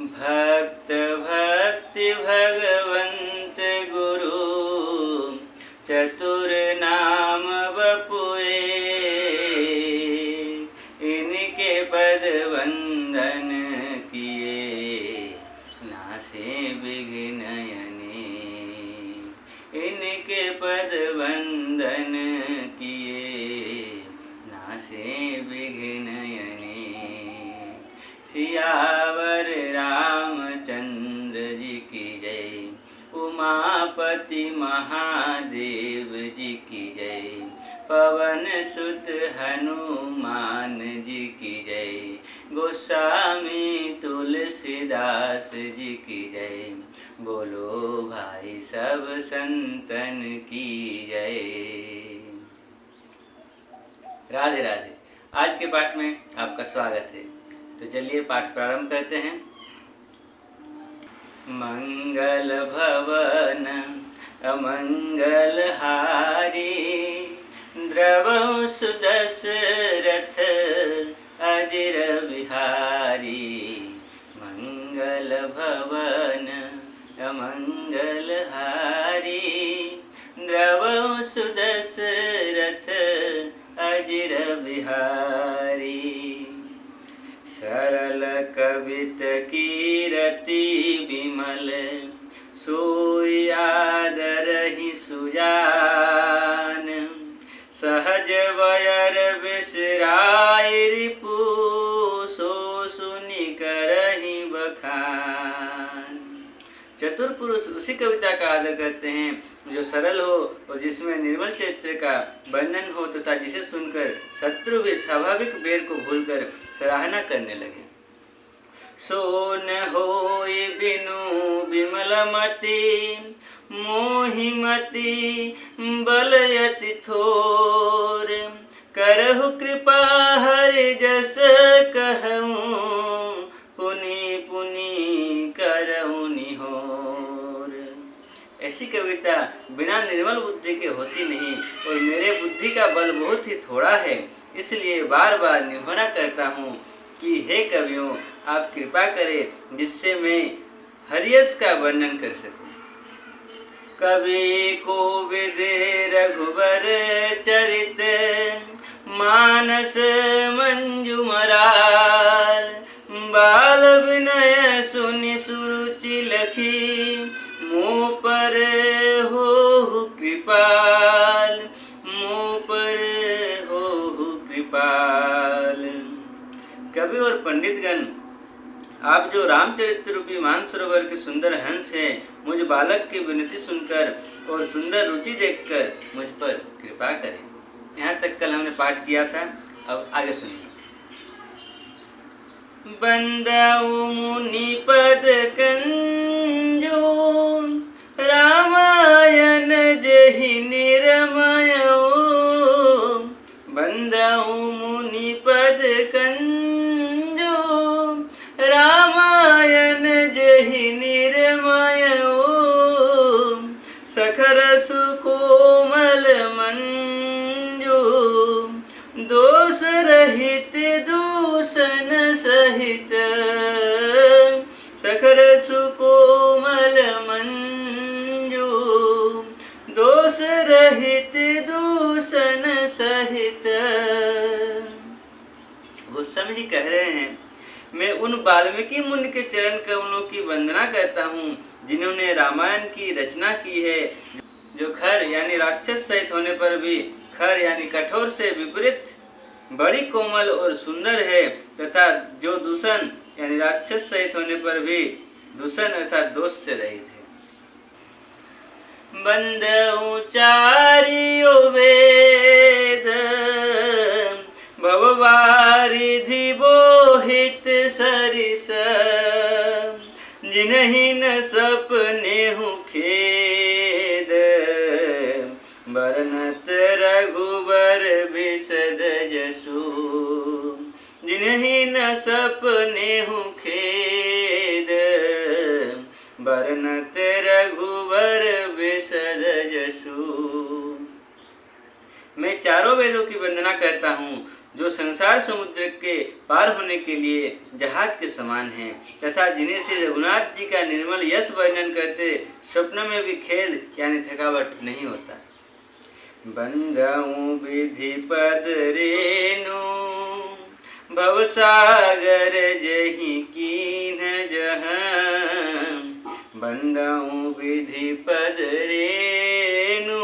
भक्त भक्ति भगवंत गुरु चतुर नाम बपुए, इनके पद वंदन किए नासे विघ्न अनेक। इनके पद वंदन किए नासे विघ्न अनेक। सियावर रामचंद्र जी की जय, उमापति महादेव जी की जय, पवन सुत हनुमान जी की जय, गोस्वामी तुलसीदास जी की जय। बोलो भाई सब संतन की जय। राधे राधे। आज के पाठ में आपका स्वागत है। तो चलिए पाठ प्रारंभ करते हैं। मंगल भवन अमंगल हारी, द्रवहु सुदशरथ अजिर बिहारी। मंगल भवन अमंगल हारी, द्रवहु सुदशरथ अजिर बिहारी। सरल कवित कीरति विमल, सोई आदरहि सुजान। सहज वयर बिसराय रिपु, सो सुनि करहि बखान। चतुर पुरुष उसी कविता का आदर करते हैं जो सरल हो और जिसमें निर्मल चरित्र का वर्णन हो, तथा जिसे सुनकर शत्रु भी स्वाभाविक बेर को भूलकर सराहना करने लगे। सोन होई बिनु विमलमति, मोहिमति बलयति थोर। करहु कृपा हरि जस कहूँ, पुनि पुनि करहु निहोर। ऐसी कविता बिना निर्मल बुद्धि के होती नहीं, और मेरे बुद्धि का बल बहुत ही थोड़ा है, इसलिए बार बार निहोरा करता हूँ कि हे कवियों, आप कृपा करें जिससे मैं हरियस का वर्णन कर सकूं। कवि को विदे रघुबर चरित, मानस मंजुमराल। बाल विनय सुनि सुरुचि लखी, मुँह पर हो कृपाल, मुँह पर हो कृपाल। कवि और पंडितगण, आप जो रामचरित्र रूपी मानसरोवर के सुंदर हंस हैं, मुझ बालक की विनती सुनकर और सुंदर रुचि देखकर मुझ पर कृपा करें। यहाँ तक कल हमने पाठ किया था, अब आगे सुनिए। बंदाऊ मुनि पद कंजो, रामायण जहि निरमयो। बंदाऊ मुनि पद कंजो, रामायण जहि निरमयो। सखर सुकोमल मंजो, दोष रहित दूषण सहित। सखर सुकोमल मंजो, दोष रहित दूषण सहित। गोस्वामी जी कह रहे हैं, मैं उन वाल्मीकि मुनि के चरण कमलों की वंदना करता हूँ जिन्होंने रामायण की रचना की है, जो खर यानी राक्षस सहित होने पर भी खर यानी कठोर से विपरीत बड़ी कोमल और सुंदर है, तथा जो दूषण यानी राक्षस सहित होने पर भी दूषण अर्थात दोष से रहित है। बंदउ चारियो वेद, भववारिधि बोहित सरिस। जिन्हि न सपनेहु खेद, बरनत रघुबर बिसद जसु। जिन्हि न सपनेहु खेद, बरनत रघुबर बिसद जसु। मैं चारों वेदों की वंदना करता हूँ जो संसार समुद्र के पार होने के लिए जहाज के समान हैं, तथा जिन्हें श्री रघुनाथ जी का निर्मल यश वर्णन करते स्वप्न में भी खेद यानी थकावट नहीं होता। बंधऊ विधि पद रेणु भवसागर जहि कीन जहाँ, बंधऊ विधि पद रेणु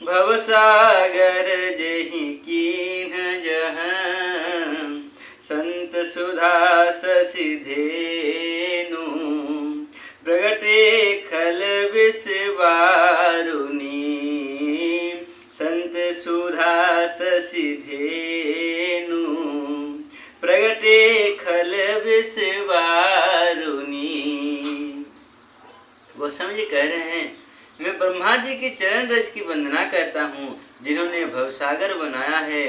भवसागर जहि कीन जहाँ, संत सुधा शशि धेनु प्रगटे खल विष वारुणी, संत सुधा शशि धेनु प्रगटे खल विष वारुणी। गोस्वामी जी कह रहे हैं, मैं ब्रह्मा जी की चरण रज की वंदना करता हूँ, जिन्होंने भवसागर बनाया है,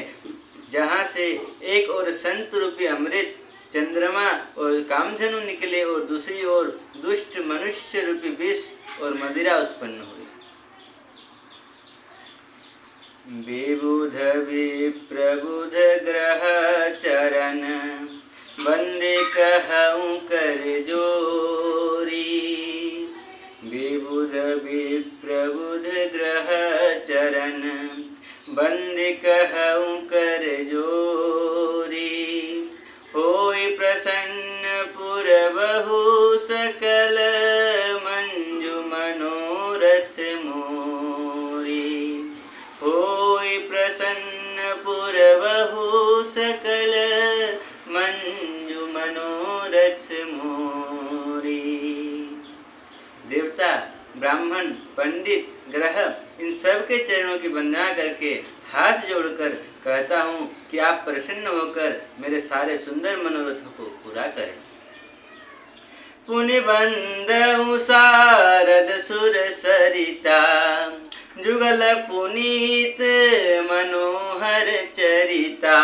जहाँ से एक ओर संत रूपी अमृत चंद्रमा और कामधेनु निकले और दूसरी ओर दुष्ट मनुष्य रूपी विष और मदिरा उत्पन्न हुई। विबुध विप्रबुध ग्रह चरण बंदे कहूँ कर जोरी, विबुध विप्रबुध ग्रह चरण बंदे कहूँ कर जोरी, होई प्रसन्न पुर बहु सकल मंजु मनोरथ मोरी, होई प्रसन्न पुर बहु सकल मंजु मनोरथ मोरी। देवता, ब्राह्मण, पंडित, ग्रह इन सब के चरणों की वंदना करके हाथ जोड़कर कहता हूँ कि आप प्रसन्न होकर मेरे सारे सुंदर मनोरथों को पूरा करें। पुनि बंदउ शारद सुर सरिता जुगल पुनीत मनोहर चरिता,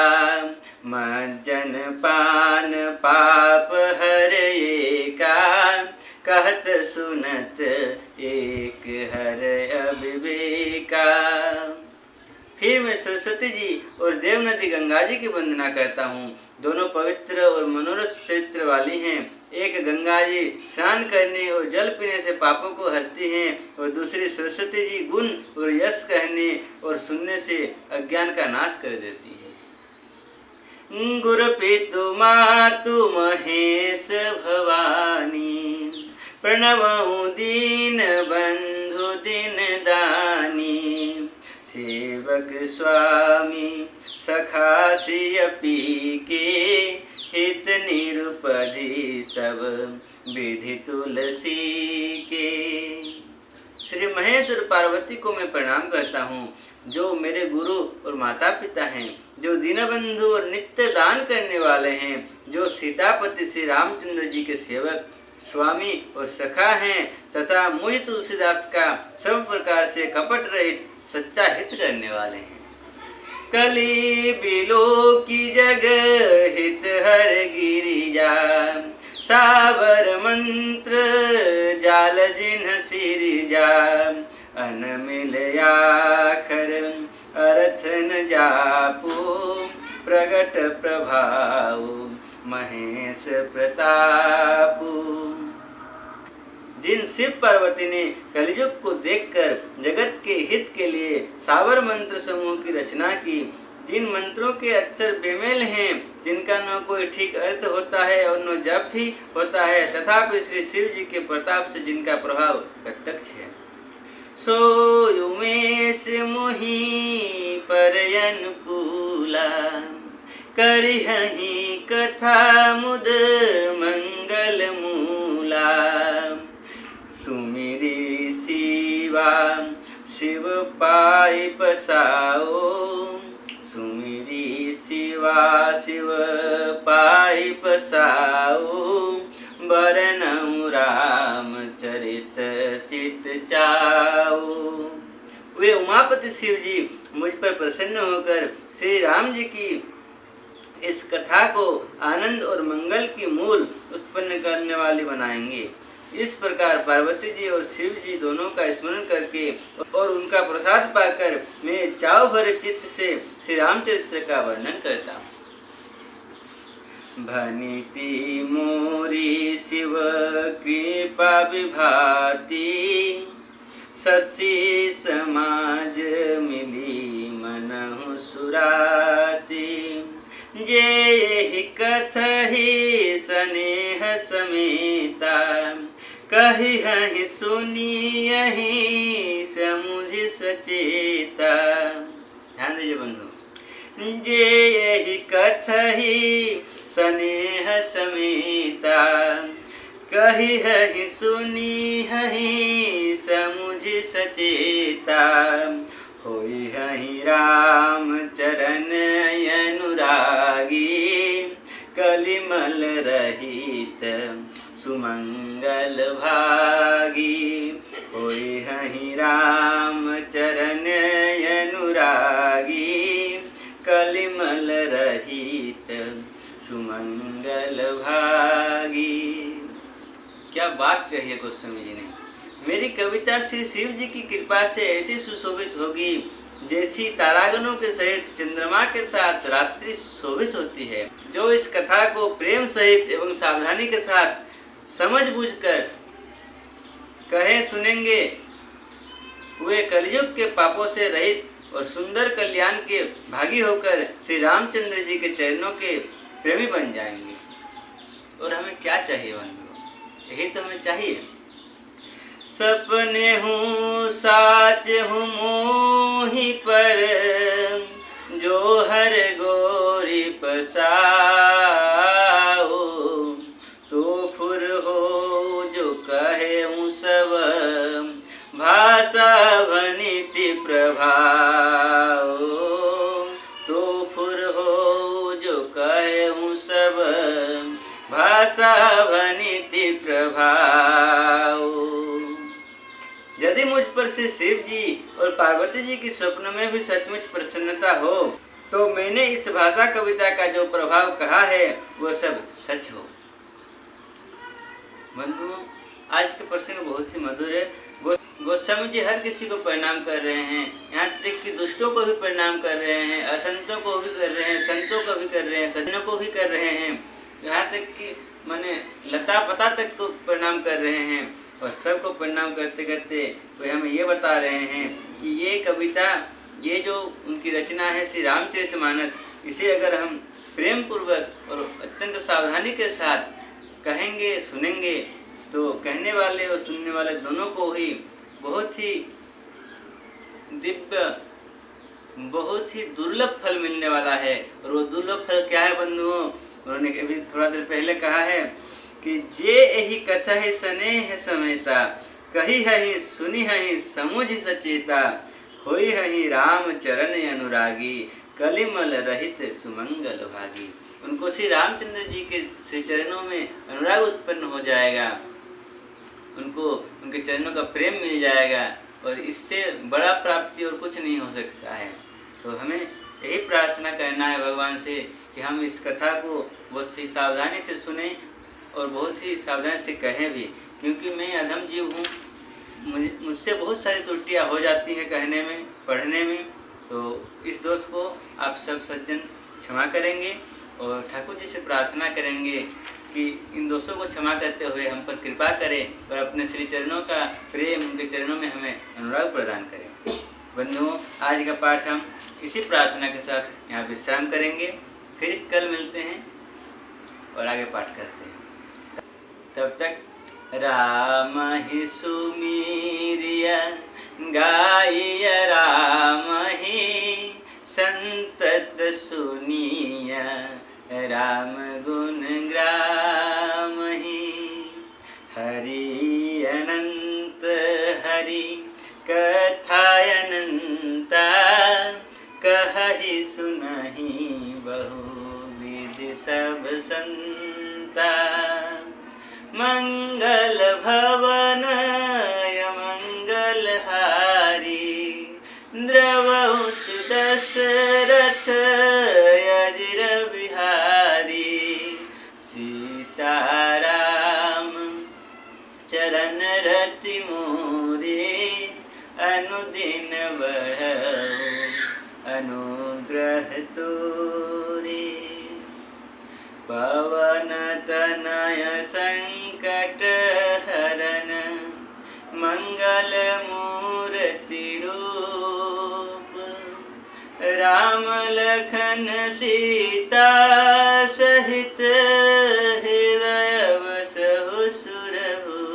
मज्जन पान पाप हर एका, कहत सुनत एक हर अविवेका। फिर मैं सरस्वती जी और देव नदी गंगा जी की वंदना करता हूँ। दोनों पवित्र और मनोरथ चरित्र वाली हैं। एक गंगा जी स्नान करने और जल पीने से पापों को हरती हैं और दूसरी सरस्वती जी गुण और यश कहने और सुनने से अज्ञान का नाश कर देती है। गुरु पितु मातु महेश भवानी, प्रणवहु दीन बंधु दिन दानी, सेवक स्वामी सखा सियपी के, हित निरुपधि सब विधि तुलसी के। श्री महेश और पार्वती को मैं प्रणाम करता हूँ, जो मेरे गुरु और माता पिता हैं, जो दीनबंधु और नित्य दान करने वाले हैं, जो सीतापति श्री रामचंद्र जी के सेवक स्वामी और सखा हैं, तथा मुझ तुलसीदास का सब प्रकार से कपट रहित सच्चा हित करने वाले हैं। कली बिलो की जग हित हर गिरिजा, सावर मंत्र जाल जिन्ह सिरिजा, अनमिल आखर अर्थ न जापो, प्रगट प्रभाव महेश प्रतापु। जिन शिव पार्वती ने कलियुग को देखकर जगत के हित के लिए सावर मंत्र समूह की रचना की, जिन मंत्रों के अक्षर बेमेल हैं, जिनका न कोई ठीक अर्थ होता है और न जप ही होता है, तथापि श्री शिव जी के प्रताप से जिनका प्रभाव प्रत्यक्ष है। सो उमेश मोहि पर अनुकूला, करिहहि कथा मुद मंगल मूला, सुमिरी शिवा शिव पाई पसाओ, सुमिरी शिवा शिव पाई पसाओ, बरनऊ राम चरित चित चाओ। वे उमापति शिव जी मुझ पर प्रसन्न होकर श्री राम जी की इस कथा को आनंद और मंगल की मूल उत्पन्न करने वाली बनाएंगे। इस प्रकार पार्वती जी और शिव जी दोनों का स्मरण करके और उनका प्रसाद पाकर मैं चाव भरे चित्त से श्री रामचरित्र का वर्णन करता हूँ। भनिति मोरी शिव कृपा विभाति, ससी समाज मिली मनहु सुराती। जे यही कथहि स्नेह समेता, कही हहि सुनियहि समुझ सचेता। ध्यान दीजिए बंधु। जे यही कथहि स्नेह समेता, कही हहि सुनी हहि समुझ सचेता। होई हहि राम चरण अनुरागी, कलिमल रहित सुमंगल भागी। होई हहि राम चरण अनुरागी, कलिमल रहित सुमंगल भागी। क्या बात कही है गोस्वामी जी ने। मेरी कविता श्री शिव जी की कृपा से ऐसी सुशोभित होगी जैसी तारागणों के सहित चंद्रमा के साथ रात्रि शोभित होती है। जो इस कथा को प्रेम सहित एवं सावधानी के साथ समझ बूझकर कहे सुनेंगे, वे कलयुग के पापों से रहित और सुंदर कल्याण के भागी होकर श्री रामचंद्र जी के चरणों के प्रेमी बन जाएंगे। और हमें क्या चाहिए बंधु? यही तो हमें चाहिए। सपने हूँ साच हूँ मोहि पर, जो हर गोरी पसाओ। तो फुर हो जो कहे हूँ सब, भाषा भनिति प्रभाओ। तो फुर हो जो कहे हूँ सब, भाषा भनिति प्रभाओ। यदि मुझ पर श्री शिव जी और पार्वती जी की स्वप्न में भी सचमुच प्रसन्नता हो, तो मैंने इस भाषा कविता का जो प्रभाव कहा है वो सब सच हो। बंधुओं, आज के प्रसंग बहुत ही मधुर है। गोस्वामी जी हर किसी को प्रणाम कर रहे हैं, यहाँ तक कि दुष्टों को भी प्रणाम कर रहे हैं, असंतों को भी कर रहे हैं, संतों को भी कर रहे हैं, सज्जनों को भी कर रहे हैं, यहाँ तक कि माने लता पता तक को प्रणाम कर रहे हैं। और सबको प्रणाम करते करते वे हमें ये बता रहे हैं कि ये कविता, ये जो उनकी रचना है श्री रामचरितमानस, इसे अगर हम प्रेम पूर्वक और अत्यंत सावधानी के साथ कहेंगे सुनेंगे, तो कहने वाले और सुनने वाले दोनों को ही बहुत ही दिव्य, बहुत ही दुर्लभ फल मिलने वाला है। और वो दुर्लभ फल क्या है बंधुओं? उन्होंने अभी थोड़ा देर पहले कहा है कि जे यही कथा है स्नेह समेता, कही हहि सुनी हहि समुझ सचेता। होई हहि राम चरण अनुरागी, कलिमल रहित सुमंगल भागी। उनको श्री रामचंद्र जी के श्री चरणों में अनुराग उत्पन्न हो जाएगा, उनको उनके चरणों का प्रेम मिल जाएगा, और इससे बड़ा प्राप्ति और कुछ नहीं हो सकता है। तो हमें यही प्रार्थना करना है भगवान से कि हम इस कथा को बहुत ही सावधानी से सुने और बहुत ही सावधानी से कहें भी, क्योंकि मैं अधम जीव हूँ, मुझसे बहुत सारी त्रुटियाँ हो जाती हैं कहने में, पढ़ने में। तो इस दोष को आप सब सज्जन क्षमा करेंगे और ठाकुर जी से प्रार्थना करेंगे कि इन दोषों को क्षमा करते हुए हम पर कृपा करें और अपने श्री चरणों का प्रेम, उनके चरणों में हमें अनुराग प्रदान करें। बंधुओं, आज का पाठ हम इसी प्रार्थना के साथ यहाँ विश्राम करेंगे, फिर कल मिलते हैं और आगे पाठ करते हैं। तब तक राम ही सुमीरिया गाइया, राम ही संतत सुनिया, राम गुण ग्राम ही। हरि अनंत हरि कथा अनंता, कहहि सुनहि बहुविधि सब संता। मंगल भवन मंगल हारी, द्रवहु सुदशरथ अजिर बिहारी। सीताराम चरण मति मोरे अनुदिन बढ़ऊ अनुग्रह तोरे। पवन तनय संकट हरन मंगल मूर्ति रूप। राम लखन सीता सहित हृदय बसहु सुरभूप।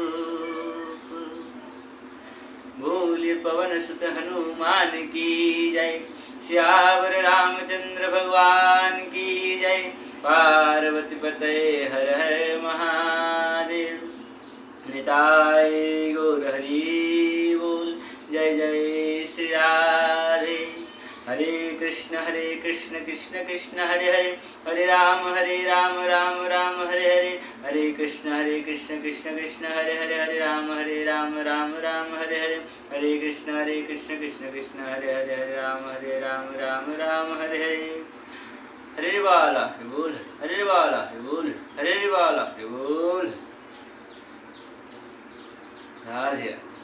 बोलिए पवन सुत हनुमान की जय, सियावर रामचंद्र भगवान की जय। पार्वती पते हर हर महादेव। निताय गौर हरि बोल। जय जय श्री राधे। हरे कृष्ण कृष्ण कृष्ण हरे हरे, हरे राम राम राम हरे हरे। हरे कृष्ण कृष्ण कृष्ण हरे हरे, हरे राम राम राम हरे हरे। हरे कृष्ण कृष्ण कृष्ण हरे हरे, हरे राम राम हरे हरे। हरे वाला बोल, हरे वाला बोल, हरे वाला बोल। राधे।